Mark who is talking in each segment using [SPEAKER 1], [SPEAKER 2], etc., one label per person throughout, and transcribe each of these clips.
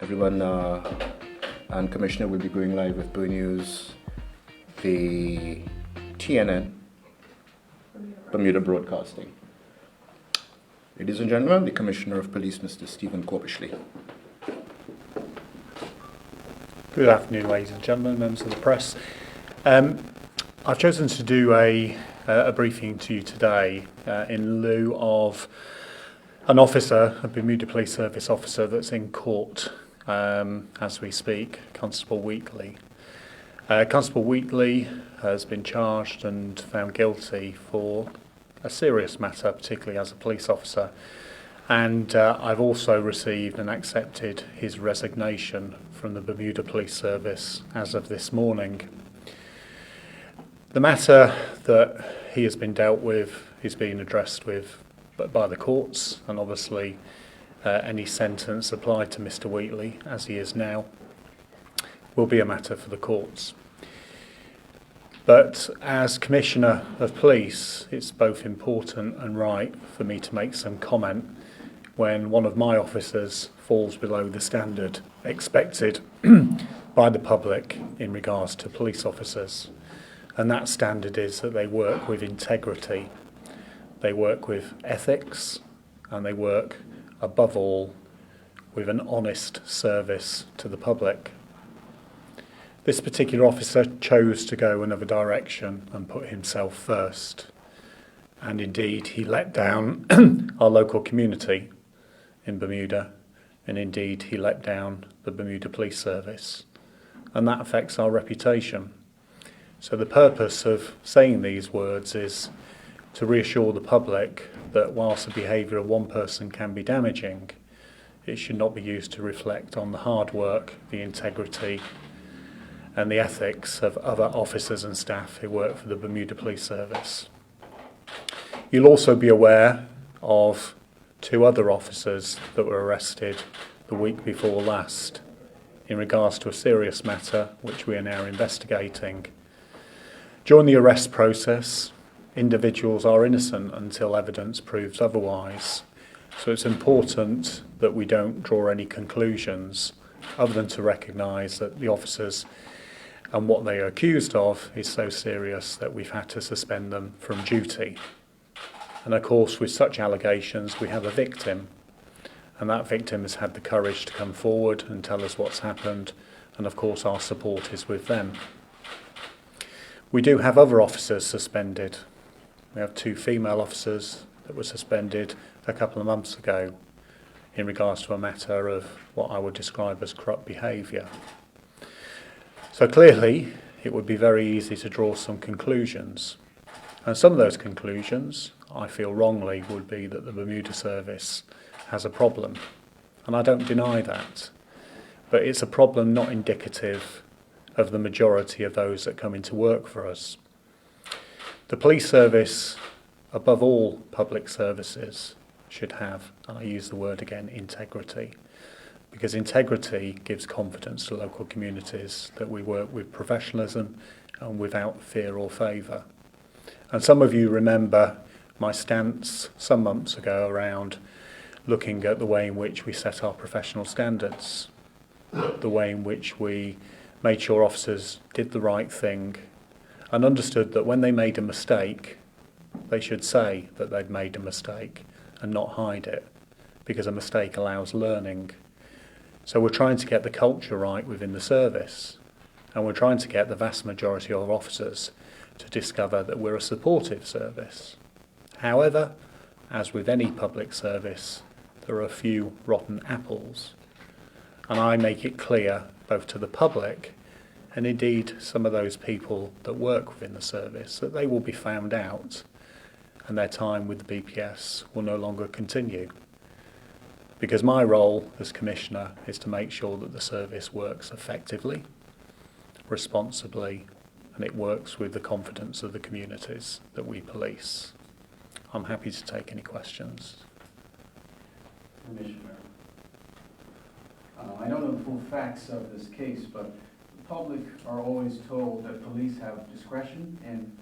[SPEAKER 1] Everyone and Commissioner will be going live with Blue News, the TNN, Bermuda Broadcasting. Ladies and gentlemen, the Commissioner of Police, Mr. Stephen Corbishley.
[SPEAKER 2] Good afternoon, ladies and gentlemen, members of the press. I've chosen to do a briefing to you today in lieu of an officer, a Bermuda Police Service officer that's in court as we speak, Constable Wheatley. Constable Wheatley has been charged and found guilty for a serious matter, particularly as a police officer. And I've also received and accepted his resignation from the Bermuda Police Service as of this morning. The matter that he has been dealt with is being addressed with by the courts, and obviously any sentence applied to Mr. Wheatley, as he is now, will be a matter for the courts. But as Commissioner of Police, it's both important and right for me to make some comment when one of my officers falls below the standard expected by the public in regards to police officers. And that standard is that they work with integrity, they work with ethics, and they work, above all, with an honest service to the public. This particular officer chose to go another direction and put himself first. And indeed, he let down our local community in Bermuda, and indeed he let down the Bermuda Police Service, and that affects our reputation. So the purpose of saying these words is to reassure the public that whilst the behaviour of one person can be damaging, it should not be used to reflect on the hard work, the integrity and the ethics of other officers and staff who work for the Bermuda Police Service. You'll also be aware of 2 other officers that were arrested the week before last in regards to a serious matter which we are now investigating. During the arrest process, individuals are innocent until evidence proves otherwise. So it's important that we don't draw any conclusions other than to recognise that the officers and what they are accused of is so serious that we've had to suspend them from duty. And of course, with such allegations, we have a victim, and that victim has had the courage to come forward and tell us what's happened, and of course our support is with them. We do have other officers suspended. We have 2 female officers that were suspended a couple of months ago in regards to a matter of what I would describe as corrupt behaviour. So clearly, it would be very easy to draw some conclusions. And some of those conclusions, I feel wrongly, would be that the Bermuda service has a problem. And I don't deny that. But it's a problem not indicative of the majority of those that come into work for us. The police service, above all public services, should have, and I use the word again, integrity. Because integrity gives confidence to local communities that we work with professionalism and without fear or favour. And some of you remember my stance some months ago around looking at the way in which we set our professional standards, the way in which we made sure officers did the right thing and understood that when they made a mistake, they should say that they'd made a mistake and not hide it, because a mistake allows learning. So we're trying to get the culture right within the service, and we're trying to get the vast majority of officers to discover that we're a supportive service. However, as with any public service, there are a few rotten apples. And I make it clear, both to the public and indeed some of those people that work within the service, that they will be found out and their time with the BPS will no longer continue. Because my role as Commissioner is to make sure that the service works effectively, responsibly, and it works with the confidence of the communities that we police. I'm happy to take any questions.
[SPEAKER 3] Commissioner, I don't know the full facts of this case, but the public are always told that police have discretion in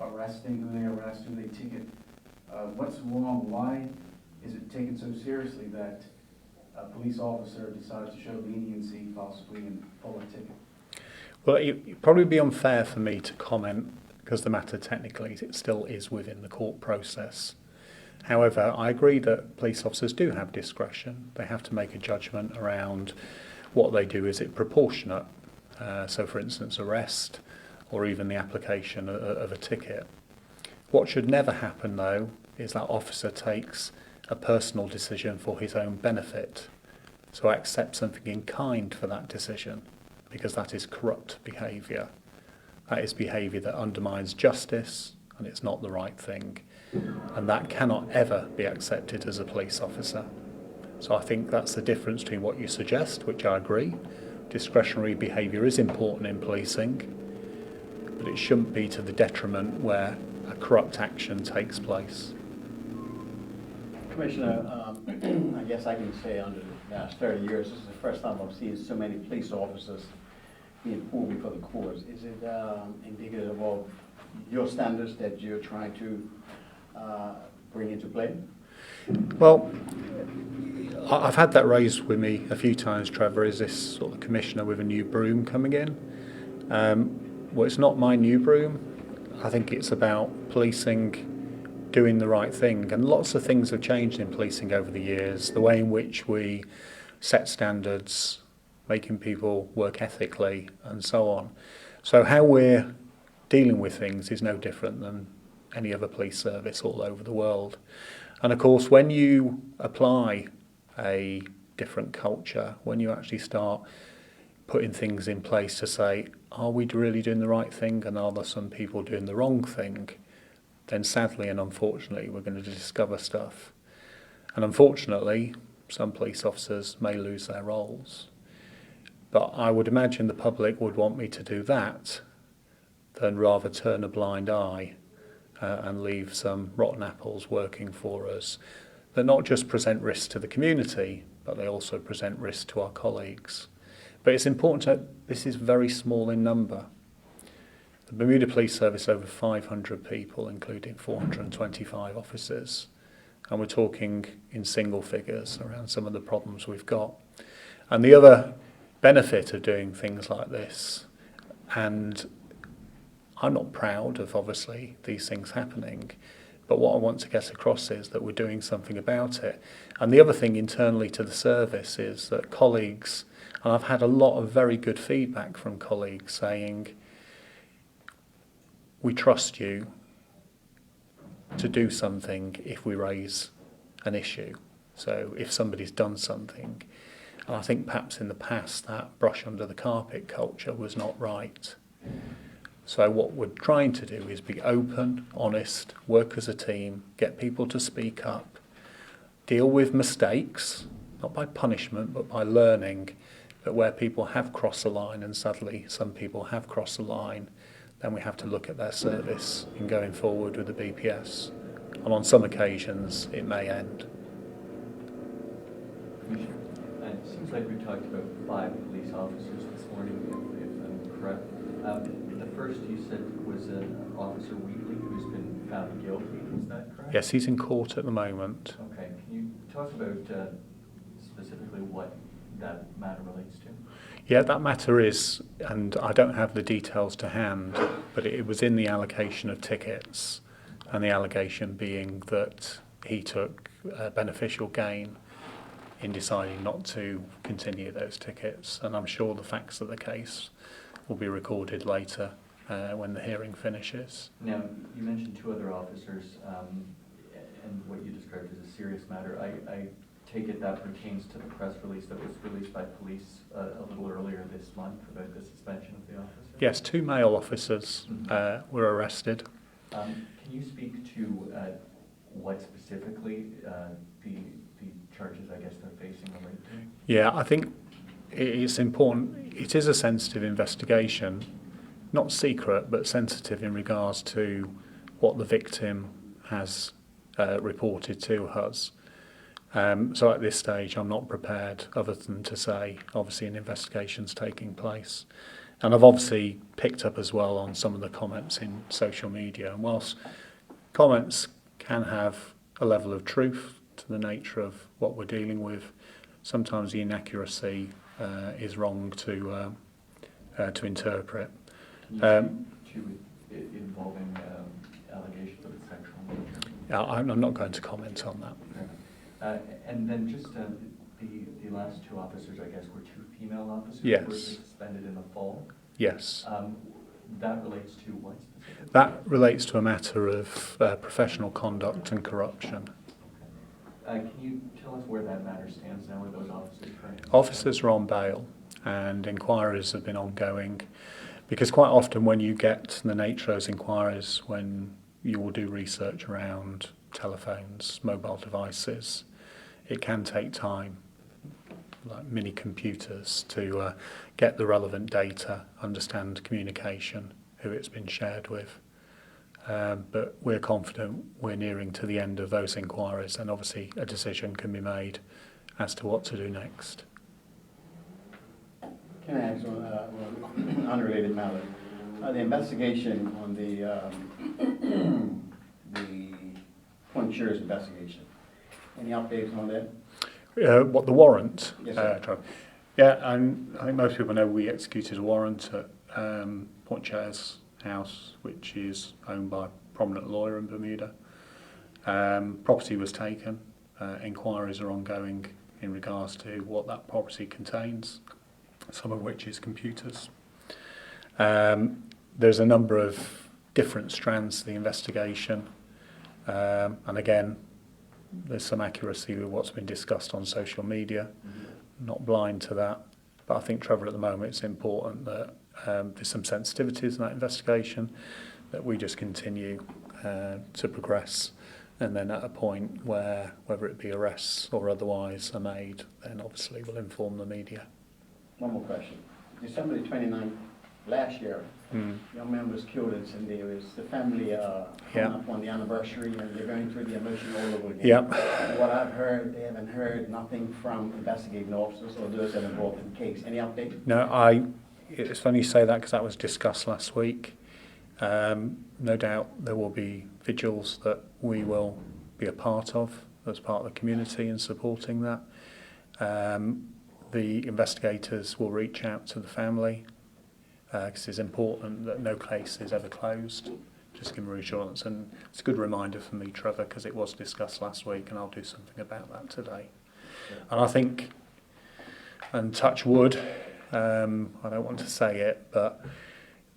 [SPEAKER 3] arresting who they arrest, who they ticket. What's wrong? Why is it taken so seriously that a police officer decides to show leniency, possibly, and pull a ticket?
[SPEAKER 2] Well, it'd probably be unfair for me to comment because the matter technically it still is within the court process. However, I agree that police officers do have discretion. They have to make a judgment around what they do. Is it proportionate? So, for instance, arrest or even the application of a ticket. What should never happen, though, is that officer takes a personal decision for his own benefit. So accept something in kind for that decision, because that is corrupt behaviour. That is behaviour that undermines justice, and it's not the right thing. And that cannot ever be accepted as a police officer. So I think that's the difference between what you suggest, which I agree. Discretionary behaviour is important in policing, but it shouldn't be to the detriment where a corrupt action takes place.
[SPEAKER 4] Commissioner, I guess I can say under the last 30 years, this is the first time I've seen so many police officers being pulled before the courts. Is it indicative of your standards that you're trying to bring into play?
[SPEAKER 2] Well, I've had that raised with me a few times, Trevor. Is this sort of commissioner with a new broom coming in? Well, it's not my new broom. I think it's about policing doing the right thing. And lots of things have changed in policing over the years. The way in which we set standards, making people work ethically, and so on. So how we're dealing with things is no different than any other police service all over the world. And of course, when you apply a different culture, when you actually start putting things in place to say, are we really doing the right thing and are there some people doing the wrong thing, then sadly and unfortunately we're going to discover stuff. And unfortunately, some police officers may lose their roles. But I would imagine the public would want me to do that than rather turn a blind eye and leave some rotten apples working for us that not just present risk to the community, but they also present risk to our colleagues. But it's important that this is very small in number. The Bermuda Police Service over 500 people, including 425 officers, and we're talking in single figures around some of the problems we've got. And the other benefit of doing things like this, and I'm not proud of obviously these things happening, but what I want to get across is that we're doing something about it. And the other thing internally to the service is that colleagues, and I've had a lot of very good feedback from colleagues saying, we trust you to do something if we raise an issue. So if somebody's done something, and I think perhaps in the past that brush under the carpet culture was not right. So what we're trying to do is be open, honest, work as a team, get people to speak up, deal with mistakes, not by punishment, but by learning that where people have crossed the line, and sadly some people have crossed the line, then we have to look at their service in going forward with the BPS. And on some occasions, it may end.
[SPEAKER 5] Commissioner, it seems like we talked about 5 police officers this morning, if I'm correct. The first you said was an officer Wheatley who's been found guilty, is that correct?
[SPEAKER 2] Yes, he's in court at the moment.
[SPEAKER 5] Okay, can you talk about specifically what that matter relates to?
[SPEAKER 2] Yeah, that matter is, and I don't have the details to hand, but it was in the allocation of tickets, and the allegation being that he took beneficial gain in deciding not to continue those tickets. And I'm sure the facts of the case will be recorded later when the hearing finishes.
[SPEAKER 5] Now, you mentioned 2 other officers and what you described as a serious matter. I take it that pertains to the press release that was released by police a little earlier this month about the suspension of the officer?
[SPEAKER 2] Yes, 2 male officers were arrested.
[SPEAKER 5] Can you speak to what specifically the charges, I guess, they're facing relate to?
[SPEAKER 2] Yeah, I think it's important. It is a sensitive investigation, not secret, but sensitive in regards to what the victim has reported to us. So at this stage, I'm not prepared other than to say, obviously, an investigation's taking place. And I've obviously picked up as well on some of the comments in social media. And whilst comments can have a level of truth to the nature of what we're dealing with, sometimes the inaccuracy is wrong to interpret.
[SPEAKER 5] Can you involving allegations of sexual nature?
[SPEAKER 2] I'm not going to comment on that.
[SPEAKER 5] And then just the last two officers, I guess, were two female officers?
[SPEAKER 2] Yes.
[SPEAKER 5] Were suspended in the fall?
[SPEAKER 2] Yes.
[SPEAKER 5] That relates to what specifically?
[SPEAKER 2] That relates to a matter of professional conduct and corruption.
[SPEAKER 5] Can you tell us where that matter stands now with those officers currently?
[SPEAKER 2] Officers are on bail and inquiries have been ongoing, because quite often when you get the nature of those inquiries, when you will do research around telephones, mobile devices, it can take time, like mini computers, to get the relevant data, understand communication, who it's been shared with. But we're confident we're nearing to the end of those inquiries, and obviously a decision can be made as to what to do next.
[SPEAKER 4] Can I ask one unrelated matter? The investigation on the Pointures investigation. Any updates on that?
[SPEAKER 2] What, the warrant?
[SPEAKER 4] Yes, sir.
[SPEAKER 2] Trevor? Yeah, and I think most people know we executed a warrant at Pointures house, which is owned by a prominent lawyer in Bermuda. Property was taken. Inquiries are ongoing in regards to what that property contains, some of which is computers. There's a number of different strands to the investigation, and again, there's some accuracy with what's been discussed on social media. Not blind to that, but I think, Trevor, at the moment it's important that there's some sensitivities in that investigation, that we just continue to progress, and then at a point where, whether it be arrests or otherwise, are made, then obviously we'll inform the media.
[SPEAKER 4] One more question. December the 29th, last year, young man was killed in St. David's. The family coming up on the anniversary, and they're going through the emotion all over again.
[SPEAKER 2] Yeah.
[SPEAKER 4] What I've heard, they haven't heard nothing from investigating officers or those that are involved in the case. Any update?
[SPEAKER 2] No, it's funny you say that, because that was discussed last week. No doubt there will be vigils that we will be a part of as part of the community in supporting that. The investigators will reach out to the family, because it's important that no case is ever closed. Just give them reassurance, and it's a good reminder for me, Trevor, because it was discussed last week, and I'll do something about that today. And I think, and touch wood, I don't want to say it, but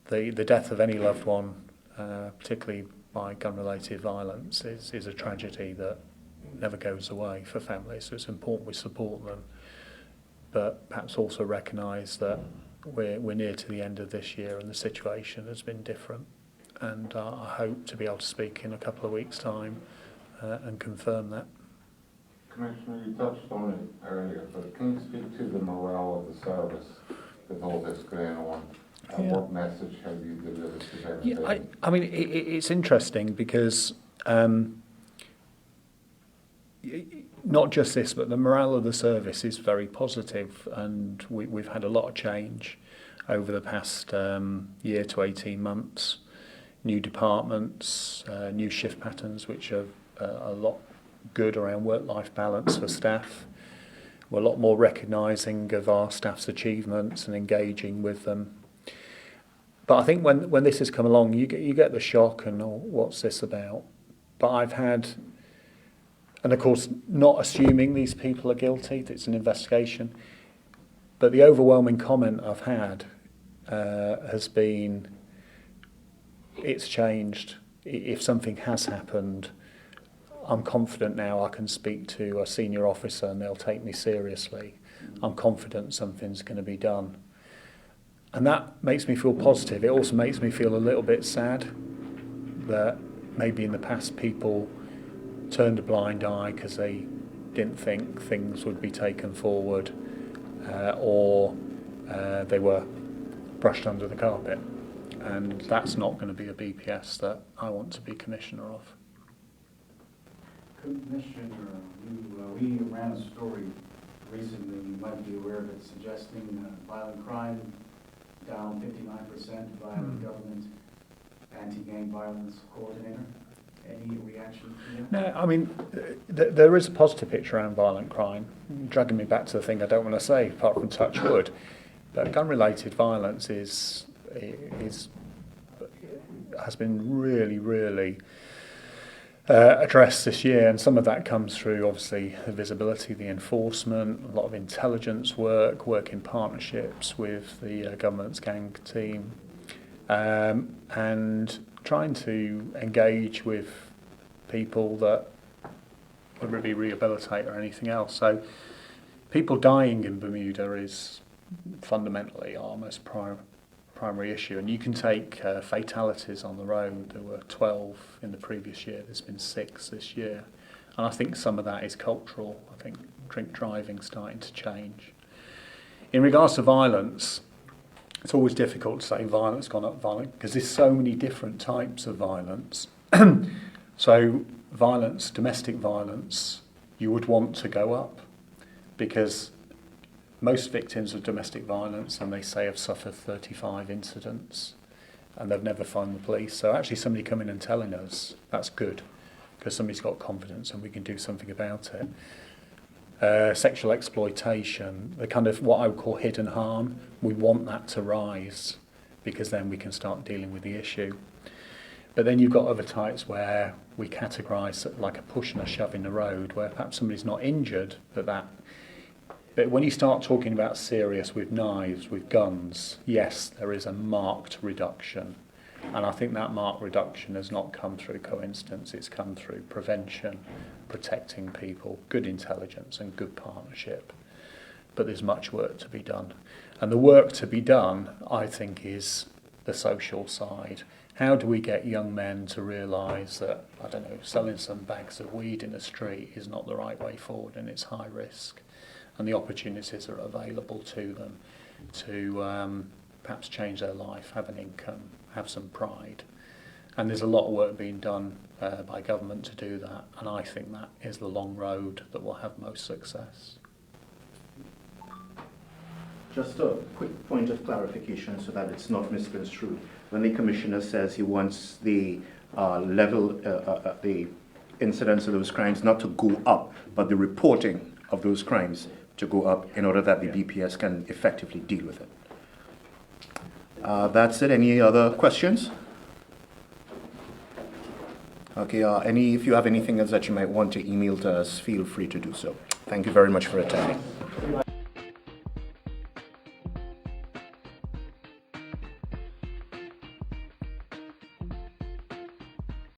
[SPEAKER 2] the death of any loved one, particularly by gun-related violence, is a tragedy that never goes away for families. So it's important we support them, but perhaps also recognise that we're near to the end of this year and the situation has been different. And I hope to be able to speak in a couple of weeks' time and confirm that.
[SPEAKER 6] Commissioner, you touched on it earlier, but can you speak to the morale of the service with all this going on? And what message have you delivered to them?
[SPEAKER 2] Yeah, I mean, it's interesting because not just this, but the morale of the service is very positive, and we've had a lot of change over the past year to 18 months. New departments, new shift patterns, which are a lot good around work-life balance for staff. We're a lot more recognising of our staff's achievements and engaging with them. But I think when this has come along, you get the shock and, oh, what's this about? But I've had, and of course, not assuming these people are guilty, it's an investigation, but the overwhelming comment I've had has been, it's changed. If something has happened, I'm confident now I can speak to a senior officer and they'll take me seriously. I'm confident something's going to be done. And that makes me feel positive. It also makes me feel a little bit sad that maybe in the past people turned a blind eye because they didn't think things would be taken forward, or they were brushed under the carpet. And that's not going to be a BPS that I want to be commissioner of.
[SPEAKER 3] Commissioner, we ran a story recently, you might be aware of it, suggesting violent crime down 59%, violent government, anti-gang violence coordinator. Any reaction to that?
[SPEAKER 2] No, I mean, there is a positive picture around violent crime. Dragging me back to the thing I don't want to say, apart from touch wood, but gun-related violence has been really addressed this year, and some of that comes through obviously the visibility, the enforcement, a lot of intelligence work in partnerships with the government's gang team, and trying to engage with people that would be rehabilitate or anything else. So people dying in Bermuda is fundamentally our most primary issue, and you can take fatalities on the road. There were 12 in the previous year, there's been 6 this year, and I think some of that is cultural. I think drink driving starting to change. In regards to violence, it's always difficult to say violence gone up, because there's so many different types of violence. So violence, domestic violence, you would want to go up, because most victims of domestic violence, and they say, have suffered 35 incidents and they've never phoned the police. So actually somebody coming and telling us, that's good, because somebody's got confidence and we can do something about it. Sexual exploitation, the kind of what I would call hidden harm, we want that to rise, because then we can start dealing with the issue. But then you've got other types where we categorise like a push and a shove in the road, where perhaps somebody's not injured, but when you start talking about serious with knives, with guns, yes, there is a marked reduction. And I think that marked reduction has not come through coincidence, it's come through prevention, protecting people, good intelligence and good partnership. But there's much work to be done. And the work to be done, I think, is the social side. How do we get young men to realise that, I don't know, selling some bags of weed in the street is not the right way forward, and it's high risk, and the opportunities are available to them to perhaps change their life, have an income, have some pride. And there's a lot of work being done by government to do that, and I think that is the long road that will have most success.
[SPEAKER 7] Just a quick point of clarification so that it's not misconstrued. When the Commissioner says he wants the the incidence of those crimes not to go up, but the reporting of those crimes to go up in order that the BPS can effectively deal with it. That's it. Any other questions? Okay, if you have anything else that you might want to email to us, feel free to do so. Thank you very much for attending.